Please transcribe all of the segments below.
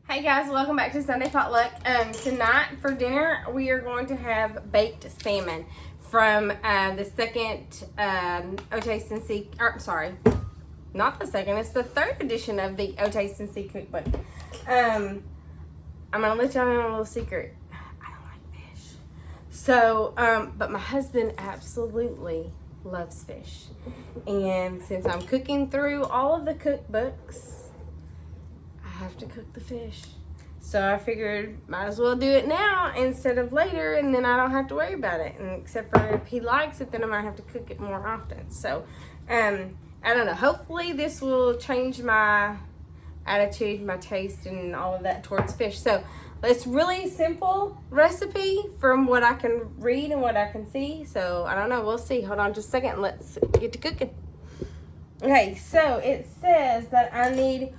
Hey guys, welcome back to Sunday Potluck. Tonight for dinner we are going to have baked salmon from the second Taste and See. Sorry, not the second. It's the third edition of the Taste and See cookbook. I'm gonna let y'all in on a little secret. I don't like fish. So, but my husband absolutely loves fish, and since I'm cooking through all of the cookbooks, I have to cook the fish. So I figured might as well do it now instead of later, and then I don't have to worry about it. And except for if he likes it, then I might have to cook it more often. So I don't know. Hopefully this will change my attitude, my taste, and all of that towards fish. So it's really simple recipe from what I can read and what I can see. So I don't know. We'll see. Hold on just a second. Let's get to cooking. Okay, so it says that I need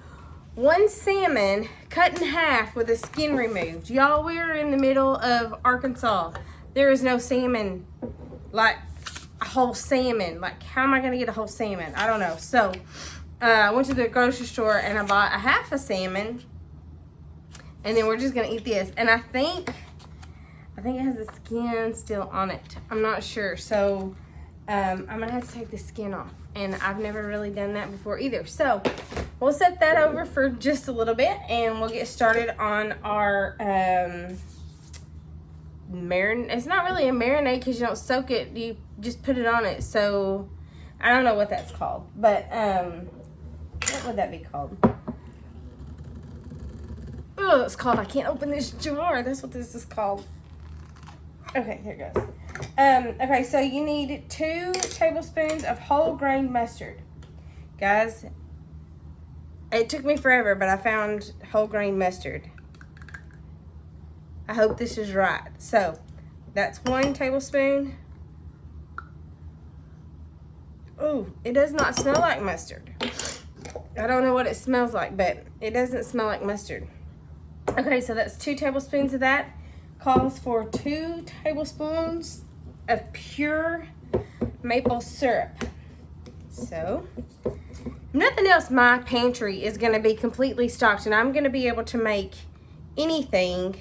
1 salmon cut in half with the skin removed. Y'all, we're in the middle of Arkansas. There is no salmon, like a whole salmon. Like, how am I gonna get a whole salmon? I don't know. So I went to the grocery store and I bought a half a salmon, and then we're just gonna eat this. And I think it has the skin still on it. I'm not sure. So I'm gonna have to take the skin off, and I've never really done that before either. So we'll set that over for just a little bit, and we'll get started on our marinade. It's not really a marinade because you don't soak it, you just put it on it. So I don't know what that's called, but what would that be called? Oh, it's called, I can't open this jar. That's what this is called. Okay, here it goes. Okay, so you need 2 tablespoons of whole grain mustard. Guys, it took me forever, but I found whole grain mustard. I hope this is right. So that's 1 tablespoon. Oh, it does not smell like mustard. I don't know what it smells like, but it doesn't smell like mustard. Okay, so that's 2 tablespoons of that. Calls for 2 tablespoons of pure maple syrup. So, if nothing else, my pantry is going to be completely stocked, and I'm going to be able to make anything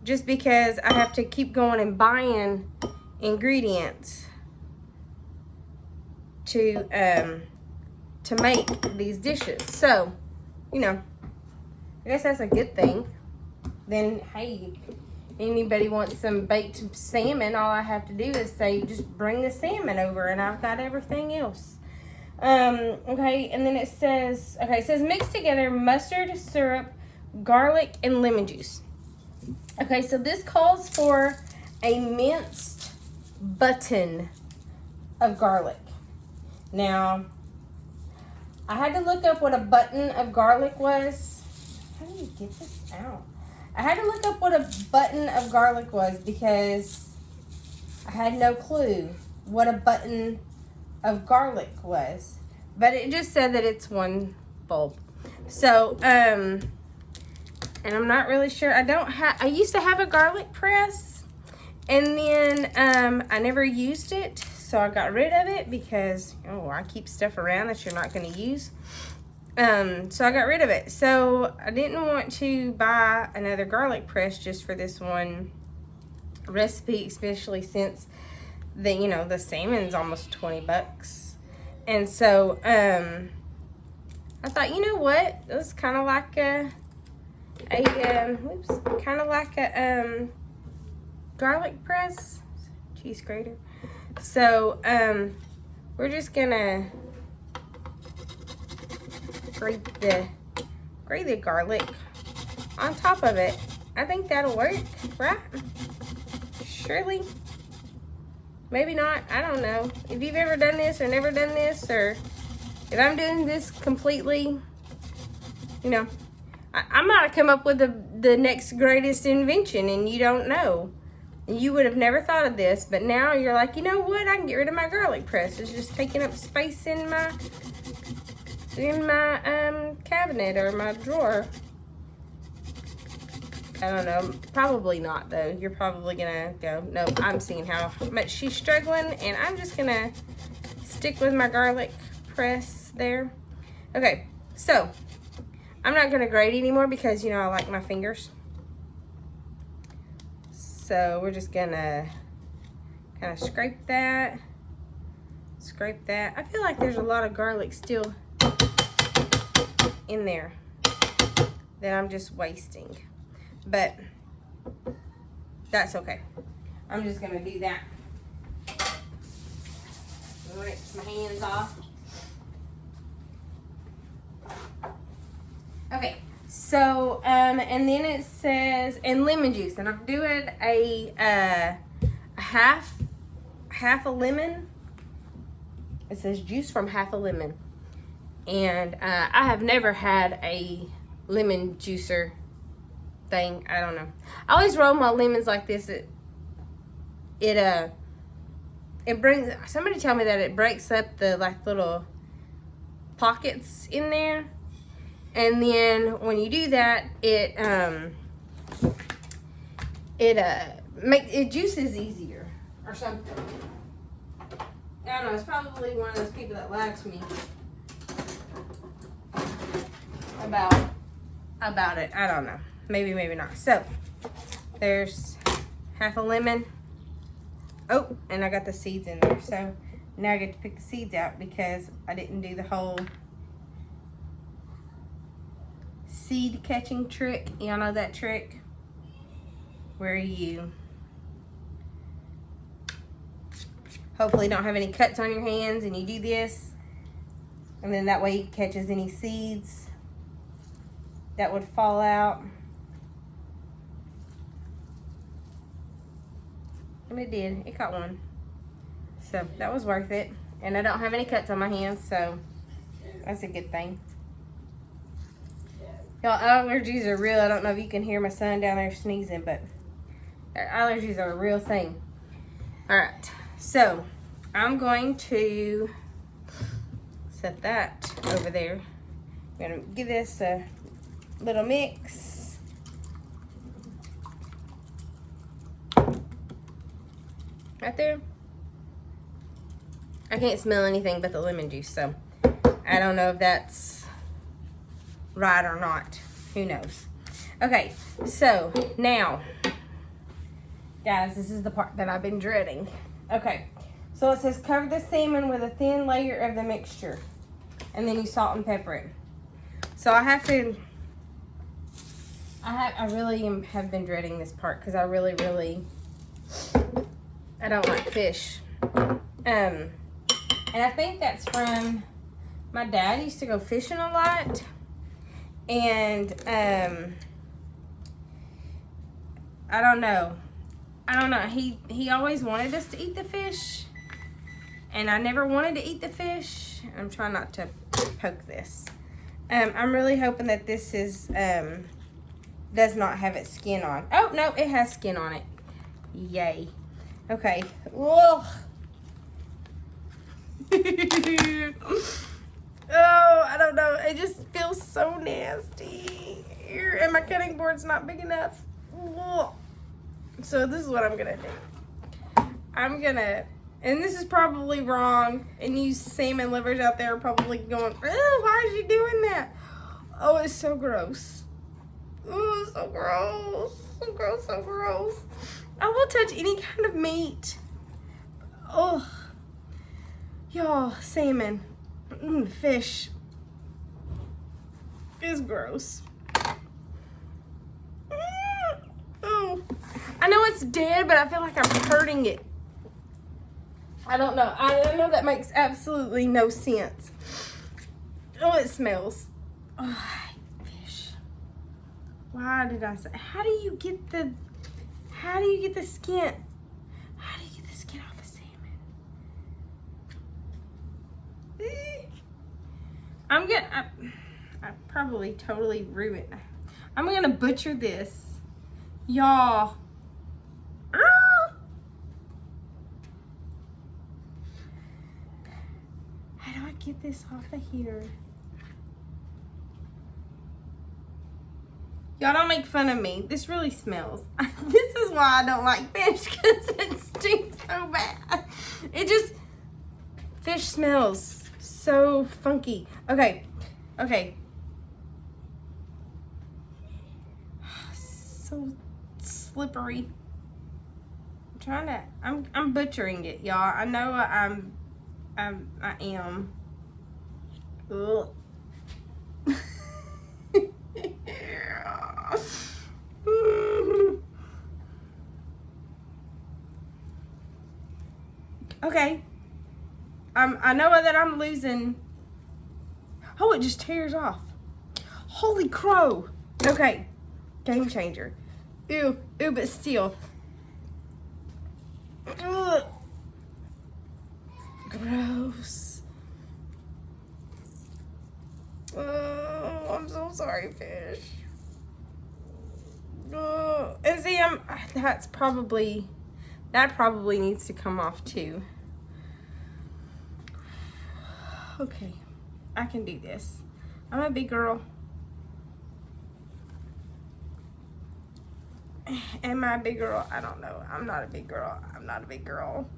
just because I have to keep going and buying ingredients to make these dishes. So, you know, I guess that's a good thing. Then, hey, anybody wants some baked salmon, all I have to do is say, just bring the salmon over, and I've got everything else. Okay, and then it says mix together mustard, syrup, garlic, and lemon juice. Okay, so this calls for a minced button of garlic. Now, I had to look up what a button of garlic was. How do you get this out? I had to look up what a button of garlic was because I had no clue what a button of garlic was. But it just said that it's 1 bulb. So, and I'm not really sure. I used to have a garlic press, and then I never used it. So I got rid of it because, I keep stuff around that you're not going to use. So I got rid of it. So I didn't want to buy another garlic press just for this one recipe, especially since the salmon's almost 20 bucks. And so I thought, you know what? It was kind of like a garlic press, cheese grater. So we're just gonna grate the garlic on top of it. I think that'll work, right? Surely. Maybe not. I don't know. If you've ever done this or never done this, or if I'm doing this completely, I might have come up with the next greatest invention, and you don't know. You would have never thought of this, but now you're like, you know what? I can get rid of my garlic press. It's just taking up space in my cabinet or my drawer. I don't know. Probably not, though. You're probably gonna go, no, I'm seeing how much she's struggling, and I'm just gonna stick with my garlic press there. Okay, so I'm not gonna grate anymore because, you know, I like my fingers. So we're just gonna kind of scrape that. Scrape that. I feel like there's a lot of garlic still in there that I'm just wasting. But that's okay. I'm just gonna do that. Rinse my hands off. Okay, so and then it says, and lemon juice, and I'm doing a half a lemon. It says juice from half a lemon, and I have never had a lemon juicer thing. I don't know. I always roll my lemons like this. It brings, somebody tell me that it breaks up the like little pockets in there, and then when you do that, it juices easier or something. I don't know. It's probably one of those people that likes me about it. I don't know. Maybe, maybe not. So there's half a lemon. Oh, and I got the seeds in there. So now I get to pick the seeds out because I didn't do the whole seed catching trick. Y'all know that trick? Where you hopefully don't have any cuts on your hands and you do this. And then that way it catches any seeds that would fall out. And it did. It caught one. So that was worth it. And I don't have any cuts on my hands, so that's a good thing. Y'all, allergies are real. I don't know if you can hear my son down there sneezing, but allergies are a real thing. All right. So I'm going to set that over there. I'm going to give this a little mix. Right there. I can't smell anything but the lemon juice, so I don't know if that's right or not. Who knows? Okay, so now, guys, this is the part that I've been dreading. Okay, so it says cover the salmon with a thin layer of the mixture, and then you salt and pepper it. So I really have been dreading this part because I really I don't like fish. And I think that's from my dad. Used to go fishing a lot, and I don't know. He always wanted us to eat the fish, and I never wanted to eat the fish. I'm trying not to poke this. I'm really hoping that this is does not have its skin on. Oh no, it has skin on it. Yay. Okay. Ugh. Oh, I don't know. It just feels so nasty. And my cutting board's not big enough. Ugh. So this is what I'm gonna do. And this is probably wrong, and you salmon lovers out there are probably going, oh, why is she doing that? Oh, it's so gross. Oh, so gross. So gross, so gross. I will touch any kind of meat. Oh, y'all, salmon, fish is gross. Oh, I know it's dead, but I feel like I'm hurting it. I don't know. I know that makes absolutely no sense. Oh, it smells. Oh, I hate fish. Why did I say? How do you get the skin? How do you get the skin off a salmon? I probably totally ruined it. I'm gonna butcher this. Y'all. How do I get this off of here? Y'all don't make fun of me. This really smells. This is why I don't like fish, because it stinks so bad. Fish smells so funky. Okay. so slippery. I'm trying to, I'm butchering it, y'all. I know I am. Ugh. Okay. I know that I'm losing. Oh, it just tears off. Holy crow. Okay. Game changer. Ew, but still. Ugh. Gross. Oh, I'm so sorry, fish. Oh, and see, that probably needs to come off too. Okay, I can do this. I'm a big girl. Am I a big girl? I don't know. I'm not a big girl. I'm not a big girl.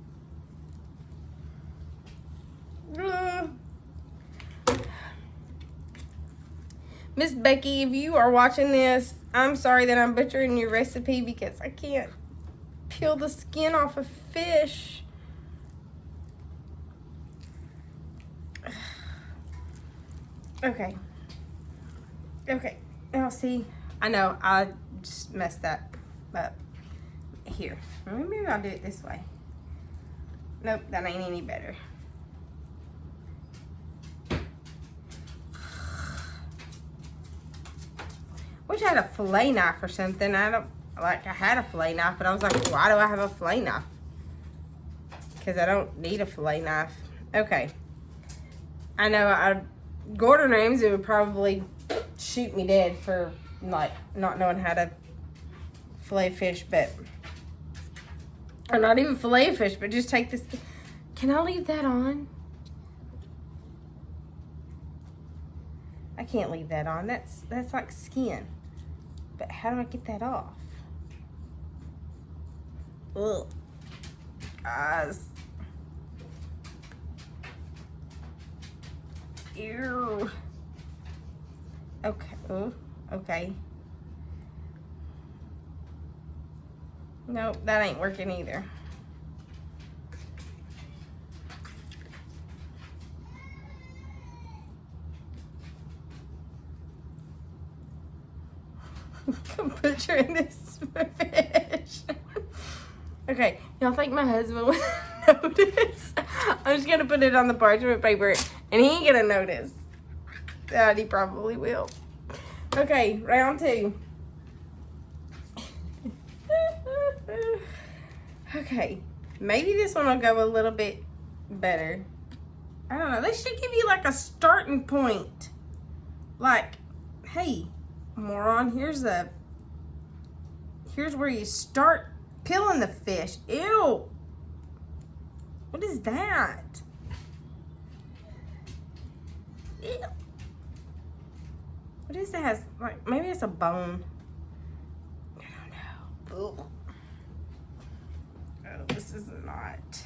Miss Becky, if you are watching this, I'm sorry that I'm butchering your recipe because I can't peel the skin off a fish. Okay. Now see, I know I just messed that up. Here, maybe I'll do it this way. Nope, that ain't any better. Wish I had a fillet knife or something. I had a fillet knife, but I was like, why do I have a fillet knife? Because I don't need a fillet knife. Okay. I know Gordon Ramsay would probably shoot me dead for like not knowing how to fillet fish, but, or not even fillet fish, but just take this. Can I leave that on? I can't leave that on. That's like skin. But how do I get that off? Ugh. Guys. Ew. Okay. Oh, okay. Nope, that ain't working either. I'm butchering this fish. Okay, y'all think my husband would notice? I'm just gonna put it on the parchment paper and he ain't gonna notice. He probably will. Okay, round 2. Okay, maybe this one will go a little bit better. I don't know. They should give you like a starting point. Like, hey, moron, here's where you start peeling the fish. Ew. What is that? Ew. What is that? Like, maybe it's a bone. I don't know. Ugh. Oh, this is not.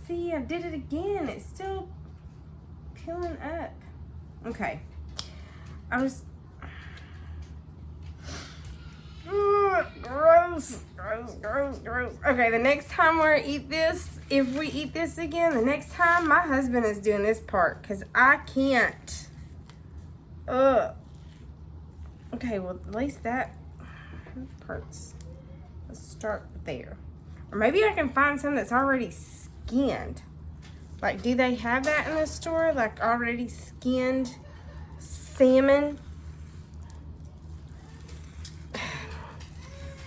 See, I did it again. It's still peeling up. Okay. Gross. Okay, the next time if we eat this again, the next time my husband is doing this part because I can't. Ugh. Okay, well, at least that hurts. Let's start there. Or maybe I can find some that's already skinned. Like, do they have that in the store? Like, already skinned salmon?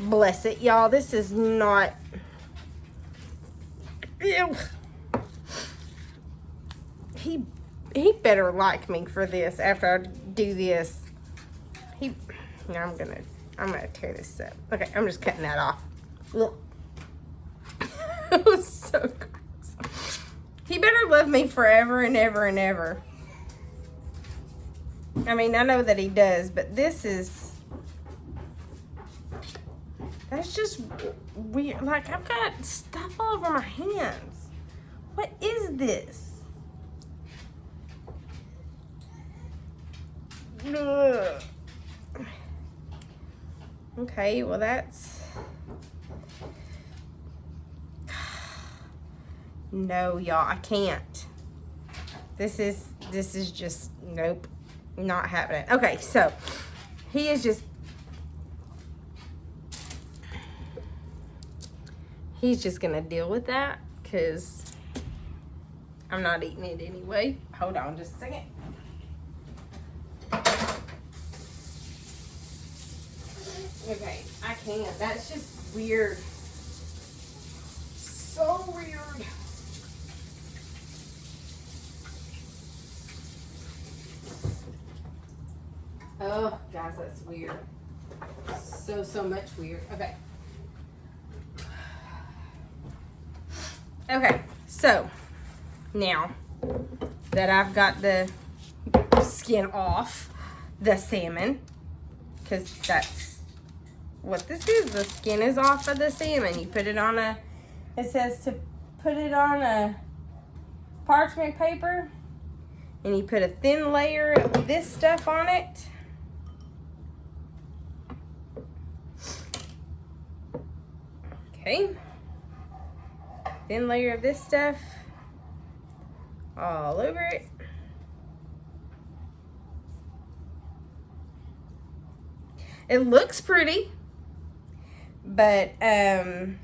Bless it, y'all. This is not. Ew. He better like me for this after I do this. No, I'm gonna tear this up. Okay, I'm just cutting that off. Look. It was so gross. He better love me forever and ever and ever. I mean, I know that he does, but this is. That's just weird. Like, I've got stuff all over my hands. What is this? Ugh. Okay, well that's... No, y'all, I can't. This is just, nope, not happening. Okay, so he is just... He's just gonna deal with that because I'm not eating it anyway. Hold on just a second. Okay, I can't. That's just weird. So weird. Oh, guys, that's weird. So much weird. Okay. Okay, so now that I've got the skin off the salmon, because that's what this is. The skin is off of the salmon. You put it on a, it says to put it on a parchment paper, and you put a thin layer of this stuff on it. Okay. Thin layer of this stuff all over it. It looks pretty, but I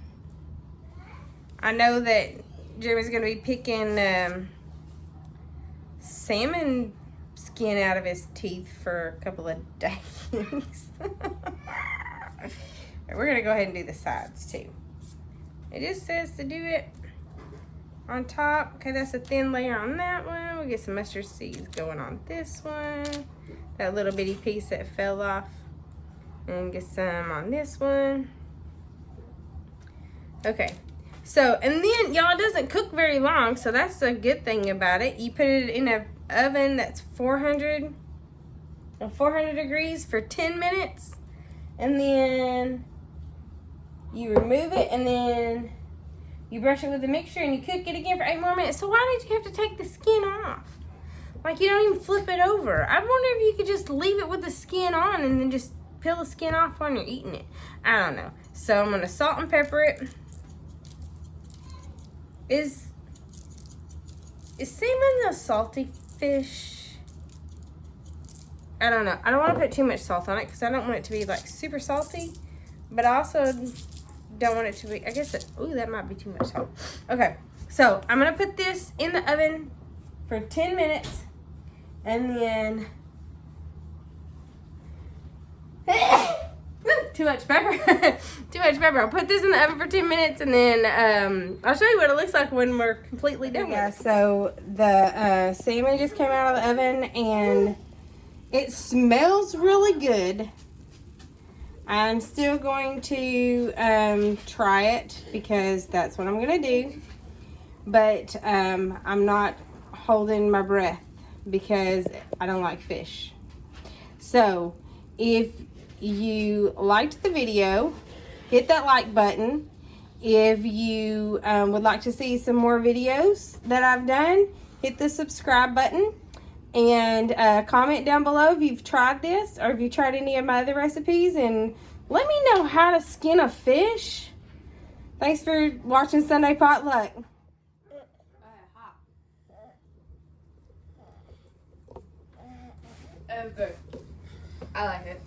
know that Jimmy's gonna be picking salmon skin out of his teeth for a couple of days. We're gonna go ahead and do the sides too. It just says to do it on top. Okay, that's a thin layer on that one. We'll get some mustard seeds going on this one. That little bitty piece that fell off. And get some on this one. Okay, so, and then, y'all, it doesn't cook very long, so that's a good thing about it. You put it in an oven that's 400 degrees for 10 minutes. And then you remove it, and then you brush it with the mixture, and you cook it again for 8 more minutes. So why did you have to take the skin off? Like, you don't even flip it over. I wonder if you could just leave it with the skin on and then just peel the skin off when you're eating it. I don't know. So I'm gonna salt and pepper it. Is salmon a salty fish? I don't know. I don't want to put too much salt on it because I don't want it to be like super salty, but I also don't want it to be, I guess ooh, that might be too much salt. Okay, so I'm gonna put this in the oven for 10 minutes, and then too much pepper. Too much pepper. I'll put this in the oven for 10 minutes, and then I'll show you what it looks like when we're completely done. Yeah, so the salmon just came out of the oven, and it smells really good. I'm still going to try it because that's what I'm gonna do, but I'm not holding my breath because I don't like fish. So if you liked the video, hit that like button. If you would like to see some more videos that I've done, hit the subscribe button, and comment down below if you've tried this or if you tried any of my other recipes, and let me know how to skin a fish. Thanks for watching Sunday Potluck. Oh, good. I like it.